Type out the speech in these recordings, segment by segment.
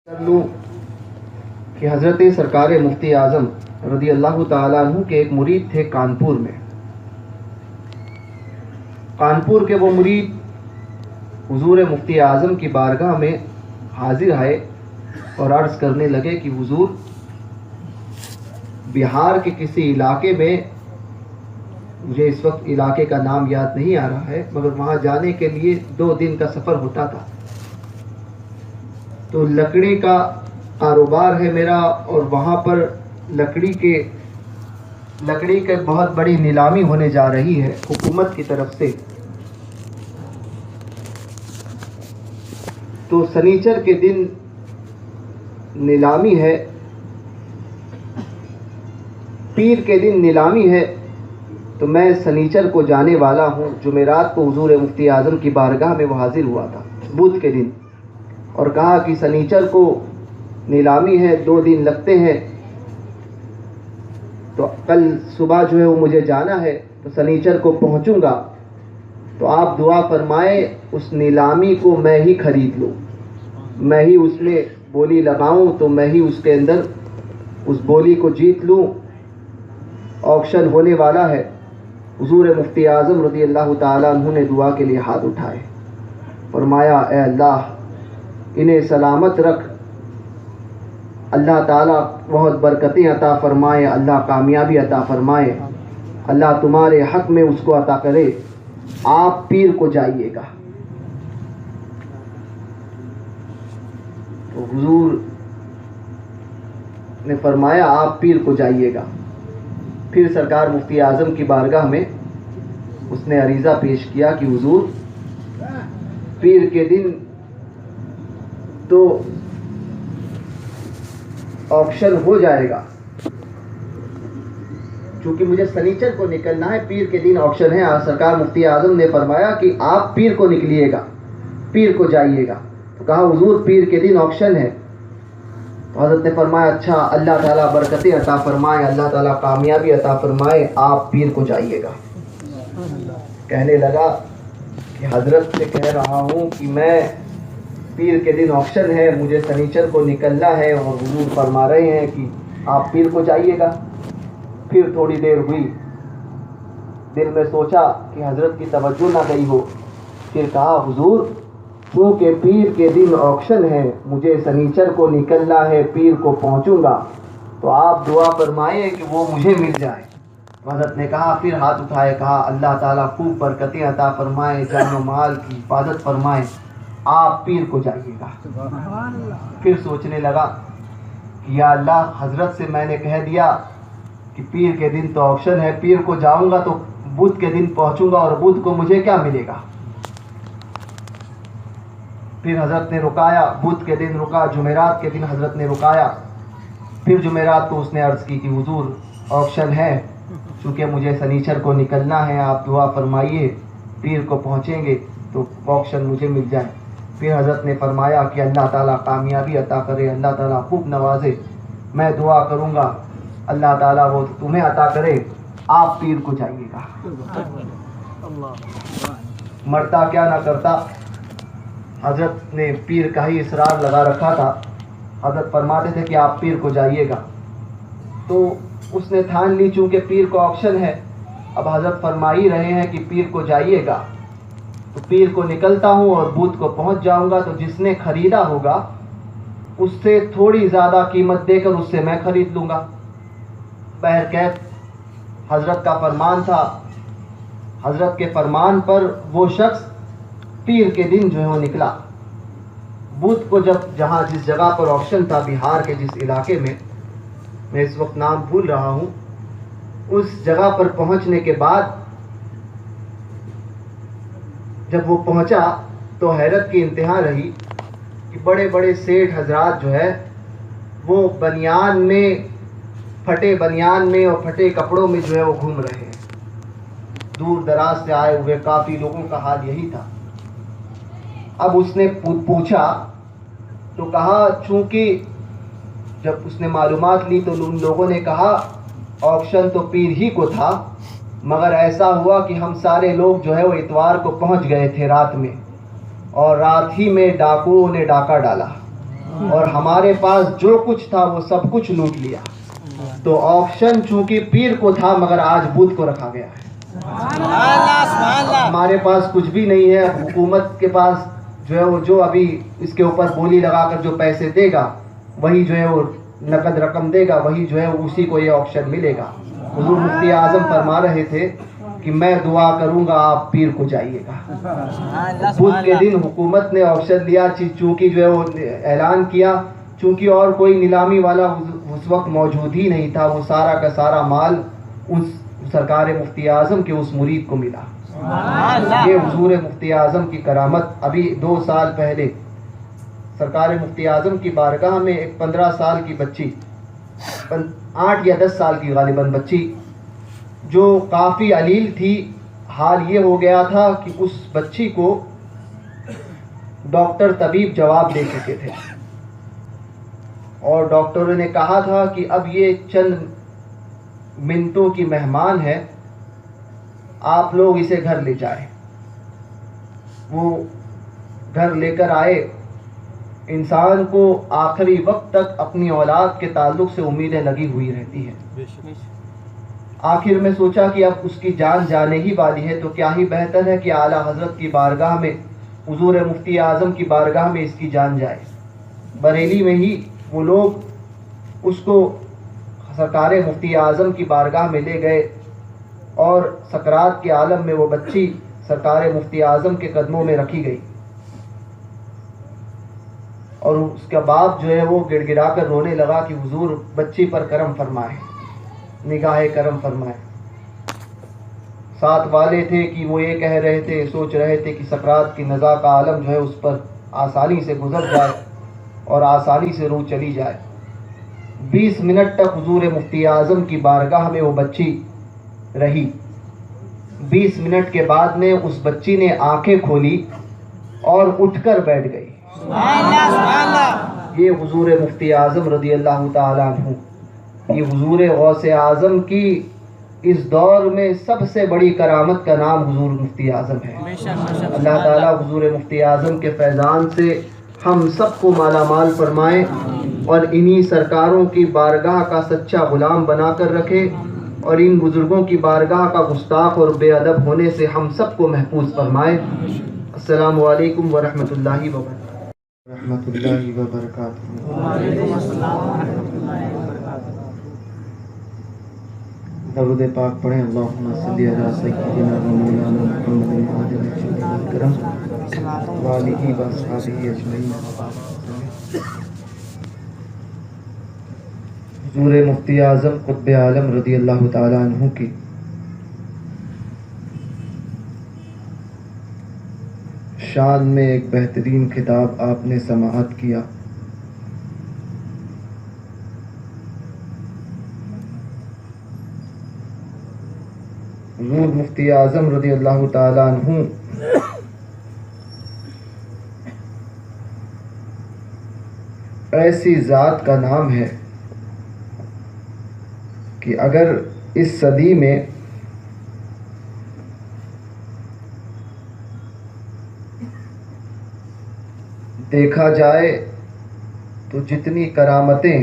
کر لوں کہ حضرت سرکار مفتی اعظم رضی اللہ تعالیٰ عنہ کے ایک مرید تھے کانپور میں. کانپور کے وہ مرید حضور مفتی اعظم کی بارگاہ میں حاضر آئے اور عرض کرنے لگے کہ حضور، بہار کے کسی علاقے میں، مجھے اس وقت علاقے کا نام یاد نہیں آ رہا ہے، مگر وہاں جانے کے لیے 2 دن کا سفر ہوتا تھا. تو لکڑی کا کاروبار ہے میرا، اور وہاں پر لکڑی کے بہت بڑی نیلامی ہونے جا رہی ہے حکومت کی طرف سے. تو سنیچر کے دن نیلامی ہے، پیر کے دن نیلامی ہے، تو میں سنیچر کو جانے والا ہوں. جمعرات کو حضور مفتی اعظم کی بارگاہ میں وہ حاضر ہوا تھا بدھ کے دن، اور کہا کہ سنیچر کو نیلامی ہے، 2 دن لگتے ہیں، تو کل صبح جو ہے وہ مجھے جانا ہے، تو سنیچر کو پہنچوں گا، تو آپ دعا فرمائے اس نیلامی کو میں ہی خرید لوں، میں ہی اس میں بولی لگاؤں، تو میں ہی اس کے اندر اس بولی کو جیت لوں. آکشن ہونے والا ہے. حضور مفتی اعظم رضی اللہ تعالیٰ عنہ نے دعا کے لیے ہاتھ اٹھائے، فرمایا اے اللہ انہیں سلامت رکھ، اللہ تعالیٰ بہت برکتیں عطا فرمائے، اللہ کامیابی عطا فرمائے، اللہ تمہارے حق میں اس کو عطا کرے. آپ پیر کو جائیے گا. تو حضور نے فرمایا آپ پیر کو جائیے گا. پھر سرکار مفتی اعظم کی بارگاہ میں اس نے عریضہ پیش کیا کہ حضور، پیر کے دن تو آکشن ہو جائے گا، چونکہ مجھے سنیچر کو نکلنا ہے، پیر کے دن آکشن ہے. سرکار مفتی اعظم نے فرمایا کہ آپ پیر کو نکلیے گا، پیر کو جائیے گا. تو کہا حضور پیر کے دن آکشن ہے. تو حضرت نے فرمایا اچھا، اللہ تعالیٰ برکتیں عطا فرمائے، اللہ تعالیٰ کامیابی عطا فرمائے، آپ پیر کو جائیے گا. کہنے لگا کہ حضرت سے کہہ رہا ہوں کہ میں پیر کے دن آکشن ہے، مجھے سنیچر کو نکلنا ہے، اور حضور فرما رہے ہیں کہ آپ پیر کو جائیے گا. پھر تھوڑی دیر ہوئی، دل میں سوچا کہ حضرت کی توجہ نہ گئی ہو. پھر کہا حضور کیونکہ پیر کے دن آکشن ہے، مجھے سنیچر کو نکلنا ہے، پیر کو پہنچوں گا، تو آپ دعا فرمائیں کہ وہ مجھے مل جائے. حضرت نے کہا، پھر ہاتھ اٹھائے، کہا اللہ تعالیٰ خوب برکتیں عطا فرمائے، جان و مال کی حفاظت فرمائے، آپ پیر کو جائیے گا. پھر سوچنے لگا کہ یا اللہ، حضرت سے میں نے کہہ دیا کہ پیر کے دن تو آکشن ہے، پیر کو جاؤں گا تو بدھ کے دن پہنچوں گا، اور بدھ کو مجھے کیا ملے گا. پھر حضرت نے رکایا، بدھ کے دن رکا، جمعرات کے دن حضرت نے رکایا. پھر جمعرات کو اس نے عرض کی کہ حضور آکشن ہے، چونکہ مجھے سنیچر کو نکلنا ہے، آپ دعا فرمائیے پیر کو پہنچیں گے تو آکشن مجھے مل جائے. پھر حضرت نے فرمایا کہ اللہ تعالیٰ کامیابی عطا کرے، اللہ تعالیٰ خوب نوازے، میں دعا کروں گا اللہ تعالیٰ وہ تمہیں عطا کرے، آپ پیر کو جائیے گا. مرتا کیا نہ کرتا، حضرت نے پیر کا ہی اصرار لگا رکھا تھا. حضرت فرماتے تھے کہ آپ پیر کو جائیے گا. تو اس نے ٹھان لی چونکہ پیر کو آکشن ہے، اب حضرت فرما ہی رہے ہیں کہ پیر کو جائیے گا، تو پیر کو نکلتا ہوں اور بدھ کو پہنچ جاؤں گا، تو جس نے خریدا ہوگا اس سے تھوڑی زیادہ قیمت دے کر اس سے میں خرید لوں گا. بہرکیف حضرت کا فرمان تھا. حضرت کے فرمان پر وہ شخص پیر کے دن جو ہے وہ نکلا. بدھ کو جس جگہ پر آکشن تھا، بہار کے جس علاقے میں اس وقت نام بھول رہا ہوں، اس جگہ پر پہنچنے کے بعد جب وہ پہنچا تو حیرت کی انتہا رہی کہ بڑے بڑے سیٹھ حضرات جو ہے وہ بنیان میں، پھٹے بنیان میں اور پھٹے کپڑوں میں جو ہے وہ گھوم رہے ہیں. دور دراز سے آئے ہوئے کافی لوگوں کا حال یہی تھا. اب اس نے پوچھا تو کہا، چونکہ جب اس نے معلومات لی تو ان لوگوں نے کہا آکشن تو پیر ہی کو تھا، مگر ایسا ہوا کہ ہم سارے لوگ جو ہے وہ اتوار کو پہنچ گئے تھے رات میں، اور رات ہی میں ڈاکوؤں نے ڈاکہ ڈالا. اور ہمارے پاس جو کچھ تھا وہ سب کچھ لوٹ لیا. تو آکشن چونکہ پیر کو تھا مگر آج بت کو رکھا گیا ہے. ہمارے پاس کچھ بھی نہیں ہے. حکومت کے پاس جو ہے وہ جو ابھی اس کے اوپر بولی لگا کر جو پیسے دے گا وہی جو ہے وہ نقد رقم دے گا, وہی جو ہے اسی کو یہ آکشن ملے گا. حضور مفتی اعظم فرما رہے تھے کہ میں دعا کروں گا آپ پیر کو جائیے گا. بدھ کے دن حکومت نے آکشن دیا, چونکہ جو ہے وہ اعلان کیا, چونکہ اور کوئی نیلامی والا اس وقت موجود ہی نہیں تھا, وہ سارا کا سارا مال اس سرکار مفتی اعظم کے اس مرید کو ملا. یہ حضور مفتی اعظم کی کرامت. ابھی 2 سال پہلے سرکار مفتی اعظم کی بارگاہ میں ایک 15 سال کی بچی, 8 یا 10 سال کی غالباً بچی, جو کافی علیل تھی. حال یہ ہو گیا تھا کہ اس بچی کو ڈاکٹر طبیب جواب دے چکے تھے اور ڈاکٹروں نے کہا تھا کہ اب یہ چند منٹوں کی مہمان ہے, آپ لوگ اسے گھر لے جائیں. وہ گھر لے کر آئے. انسان کو آخری وقت تک اپنی اولاد کے تعلق سے امیدیں لگی ہوئی رہتی ہیں. آخر میں سوچا کہ اب اس کی جان جانے ہی والی ہے تو کیا ہی بہتر ہے کہ اعلیٰ حضرت کی بارگاہ میں, حضور مفتی اعظم کی بارگاہ میں اس کی جان جائے. بریلی میں ہی وہ لوگ اس کو سرکار مفتی اعظم کی بارگاہ میں لے گئے اور سکرات کے عالم میں وہ بچی سرکار مفتی اعظم کے قدموں میں رکھی گئی. اور اس کا باپ جو ہے وہ گڑ گڑا کر رونے لگا کہ حضور بچی پر کرم فرمائے, نگاہ کرم فرمائے. ساتھ والے تھے کہ وہ یہ کہہ رہے تھے, سوچ رہے تھے کہ سکرات کی نزا کا عالم جو ہے اس پر آسانی سے گزر جائے اور آسانی سے روح چلی جائے. 20 منٹ تک حضور مفتی اعظم کی بارگاہ میں وہ بچی رہی. 20 منٹ کے بعد میں اس بچی نے آنکھیں کھولی اور اٹھ کر بیٹھ گئی. یہ حضور مفتی اعظم رضی اللہ تعالیٰ عنہ, یہ حضور غوث اعظم کی اس دور میں سب سے بڑی کرامت کا نام حضور مفتی اعظم ہے. اللہ تعالیٰ حضور مفتی اعظم کے فیضان سے ہم سب کو مالا مال فرمائے اور انہی سرکاروں کی بارگاہ کا سچا غلام بنا کر رکھے اور ان بزرگوں کی بارگاہ کا گستاخ اور بے ادب ہونے سے ہم سب کو محفوظ فرمائے. السلام علیکم ورحمۃ اللہ وبرکاتہ. رحمۃ اللہ وبرکاتہ. درود پاک پڑھیں. اللہم صلی علی سیدنا و مولانا محمد عاجل الکرم وآلہ واصحابہ اجمعین. حضور مفتی اعظم قطب عالم رضی اللہ تعالی عنہ کی شان میں ایک بہترین خطاب آپ نے سماعت کیا. حضور مفتی اعظم رضی اللہ تعالی عنہ ایسی ذات کا نام ہے کہ اگر اس صدی میں دیکھا جائے تو جتنی کرامتیں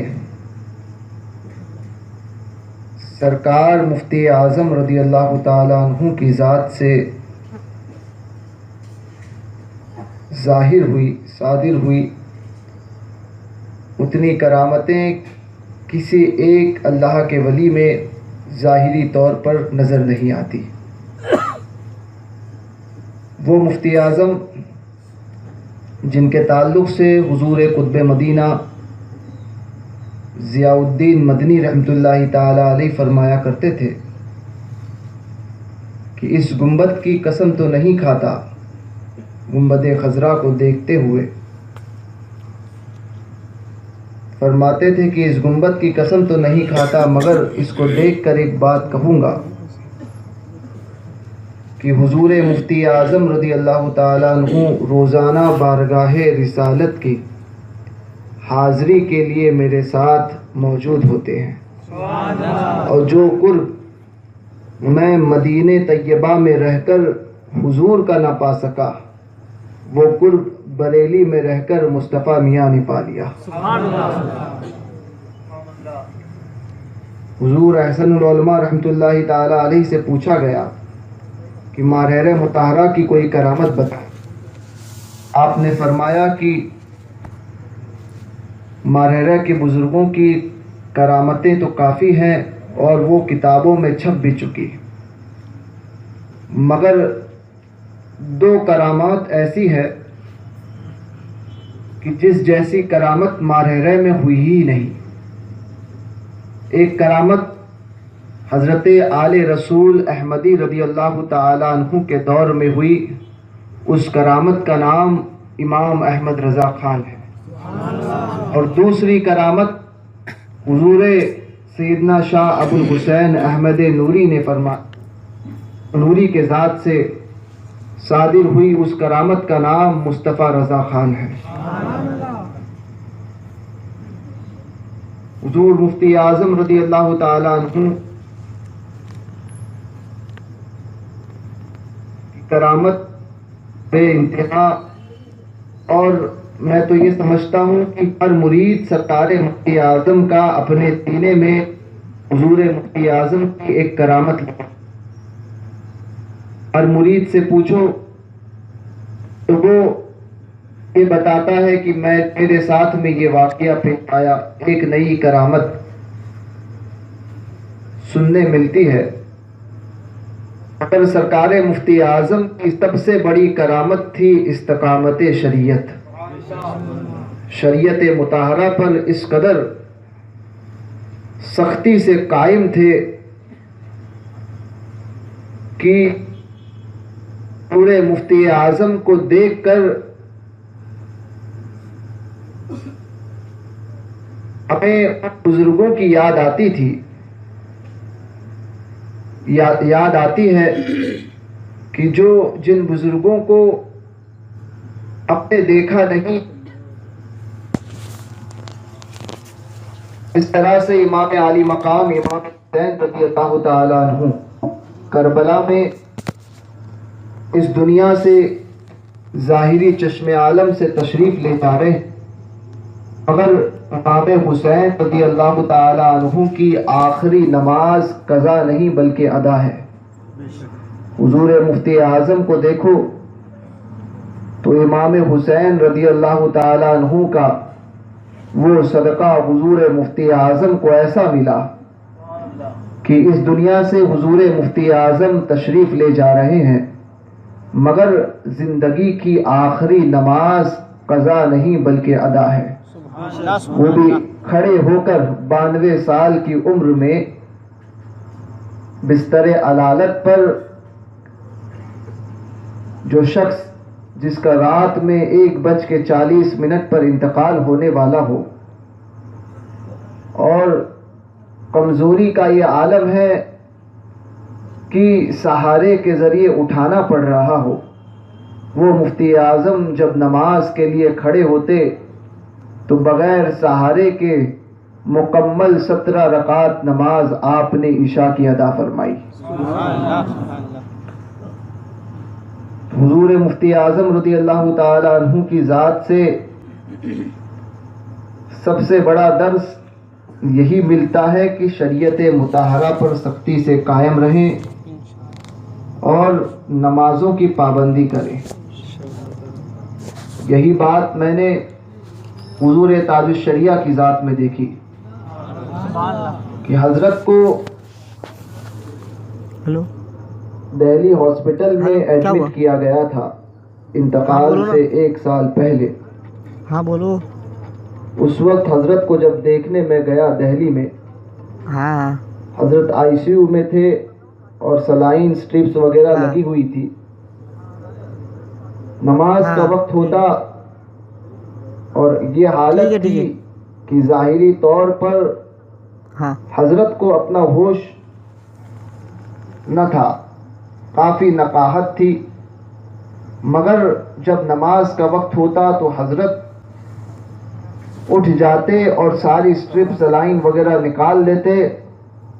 سرکار مفتی اعظم رضی اللہ تعالی عنہ کی ذات سے ظاہر ہوئی, صادر ہوئی, اتنی کرامتیں کسی ایک اللہ کے ولی میں ظاہری طور پر نظر نہیں آتی. وہ مفتی اعظم جن کے تعلق سے حضور قطب مدینہ ضیاء الدین مدنی رحمۃ اللہ تعالی علیہ فرمایا کرتے تھے کہ اس گنبد کی قسم تو نہیں کھاتا, گنبد خضرا کو دیکھتے ہوئے فرماتے تھے کہ اس گنبد کی قسم تو نہیں کھاتا مگر اس کو دیکھ کر ایک بات کہوں گا کہ حضور مفتی اعظم رضی اللہ تعالیٰ عنہ روزانہ بارگاہ رسالت کی حاضری کے لیے میرے ساتھ موجود ہوتے ہیں, اور جو قرب میں مدینہ طیبہ میں رہ کر حضور کا نہ پا سکا وہ قرب بریلی میں رہ کر مصطفیٰ میاں نے پا لیا۔ حضور احسن العلماء رحمۃ اللہ تعالی علیہ سے پوچھا گیا کہ ماہرہ مطہرہ کی کوئی کرامت بتائیں۔ آپ نے فرمایا کہ ماہرہ کے بزرگوں کی کرامتیں تو کافی ہیں اور وہ کتابوں میں چھپ بھی چکی، مگر دو کرامات ایسی ہے کہ جس جیسی کرامت ماہرہ میں ہوئی ہی نہیں۔ ایک کرامت حضرت آل رسول احمدی رضی اللہ تعالی عنہ کے دور میں ہوئی، اس کرامت کا نام امام احمد رضا خان ہے۔ اور دوسری کرامت حضور سیدنا شاہ ابو الحسین احمد نوری نے نوری کے ذات سے صادر ہوئی، اس کرامت کا نام مصطفیٰ رضا خان ہے۔ حضور مفتی اعظم رضی اللہ تعالی عنہ کی کرامت بے انتہا، اور میں تو یہ سمجھتا ہوں کہ ہر مرید سرکار مفتی اعظم کا اپنے سینے میں حضور مفتی اعظم کی ایک کرامت ہے۔ ہر مرید سے پوچھو تو وہ یہ بتاتا ہے کہ میرے ساتھ میں یہ واقعہ پیش آیا۔ ایک نئی کرامت سننے ملتی ہے، مگر سرکار مفتی اعظم کی سب سے بڑی کرامت تھی استقامت شریعت۔ شریعت مطہرہ پر اس قدر سختی سے قائم تھے کہ پورے مفتی اعظم کو دیکھ کر ہمیں بزرگوں کی یاد آتی تھی، یاد آتی ہے کہ جن بزرگوں کو ہم نے دیکھا نہیں، اس طرح سے امام عالی مقام امام حسین رضی اللہ تعالی عنہ کربلا میں اس دنیا سے ظاہری چشم عالم سے تشریف لے جا رہے ہیں، مگر امام حسین رضی اللہ تعالی عنہ کی آخری نماز قضا نہیں بلکہ ادا ہے۔ حضور مفتی اعظم کو دیکھو تو امام حسین رضی اللہ تعالی عنہ کا وہ صدقہ حضور مفتی اعظم کو ایسا ملا کہ اس دنیا سے حضور مفتی اعظم تشریف لے جا رہے ہیں، مگر زندگی کی آخری نماز قضا نہیں بلکہ ادا ہے، وہ بھی کھڑے ہو کر 92 سال کی عمر میں بستر علالت پر۔ جو شخص جس کا رات میں 1:40 پر انتقال ہونے والا ہو اور کمزوری کا یہ عالم ہے کہ سہارے کے ذریعے اٹھانا پڑ رہا ہو، وہ مفتی اعظم جب نماز کے لیے کھڑے ہوتے تو بغیر سہارے کے مکمل 17 رکعت نماز آپ نے عشاء کی ادا فرمائی۔ حضور مفتی اعظم رضی اللہ تعالی عنہ کی ذات سے سب سے بڑا درس یہی ملتا ہے کہ شریعت مطہرہ پر سختی سے قائم رہیں اور نمازوں کی پابندی کریں۔ یہی بات میں نے حضور تاج الشریعہ کی ذات میں دیکھی کہ حضرت کو دہلی ہاسپٹل میں ایڈمٹ کیا گیا تھا انتقال سے 1 سال پہلے۔ ہاں بولو۔ اس وقت حضرت کو جب دیکھنے میں گیا دہلی میں، حضرت آئی سی یو میں تھے اور سلائن سٹرپس وغیرہ لگی ہوئی تھی۔ نماز کا وقت ہوتا اور یہ حالت تھی کہ ظاہری طور پر حضرت کو اپنا ہوش نہ تھا، کافی نقاہت تھی، مگر جب نماز کا وقت ہوتا تو حضرت اٹھ جاتے اور ساری سٹرپ سلائن وغیرہ نکال لیتے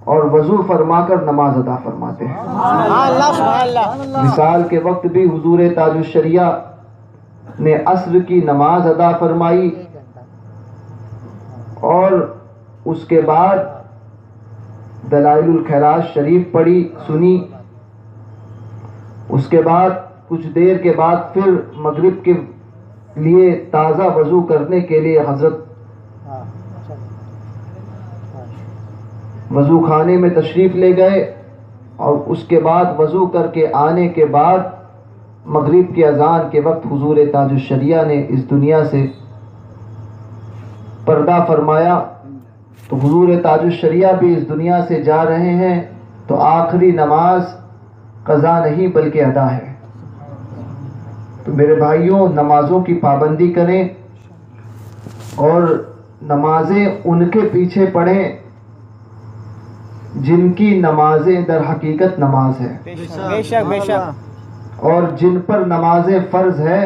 اور وضو فرما کر نماز ادا فرماتے ہیں۔ مثال کے وقت بھی حضور تاج الشریعہ نے عصر کی نماز ادا فرمائی اور اس کے بعد دلائل الخیرات شریف پڑھی سنی. اس کے بعد کچھ دیر کے بعد پھر مغرب کے لیے تازہ وضو کرنے کے لیے حضرت وضو خانے میں تشریف لے گئے اور اس کے بعد وضو کر کے آنے کے بعد مغرب کی اذان کے وقت حضور تاج الشریعہ نے اس دنیا سے پردہ فرمایا. تو حضور تاج الشریعہ بھی اس دنیا سے جا رہے ہیں تو آخری نماز قضا نہیں بلکہ ادا ہے. تو میرے بھائیوں، نمازوں کی پابندی کریں اور نمازیں ان کے پیچھے پڑھیں جن کی نمازیں در حقیقت نماز ہے، بے شک بے شک، اور جن پر نمازیں فرض ہے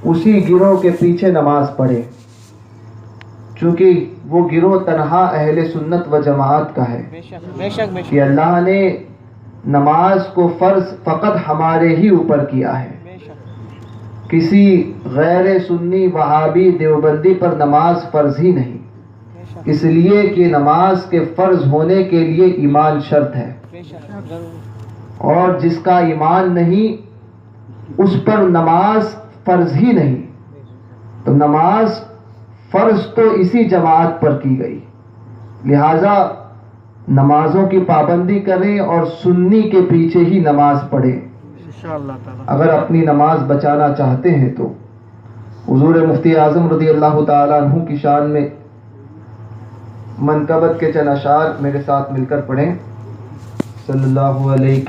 اسی گروہ کے پیچھے نماز پڑھے، چونکہ وہ گروہ تنہا اہل سنت و جماعت کا ہے بے شک بے شک، کہ اللہ نے نماز کو فرض فقط ہمارے ہی اوپر کیا ہے. بے شک کسی غیر سنی وہابی دیوبندی پر نماز فرض ہی نہیں، اس لیے کہ نماز کے فرض ہونے کے لیے ایمان شرط ہے، بے شک ضرور، اور جس کا ایمان نہیں اس پر نماز فرض ہی نہیں. تو نماز فرض تو اسی جماعت پر کی گئی، لہذا نمازوں کی پابندی کریں اور سنی کے پیچھے ہی نماز پڑھیں انشاءاللہ تعالی. اگر اپنی نماز بچانا چاہتے ہیں تو. حضور مفتی اعظم رضی اللہ تعالیٰ عنہ کی شان میں منقبت کے چند اشعار میرے ساتھ مل کر پڑھیں. صلی اللہ علیہ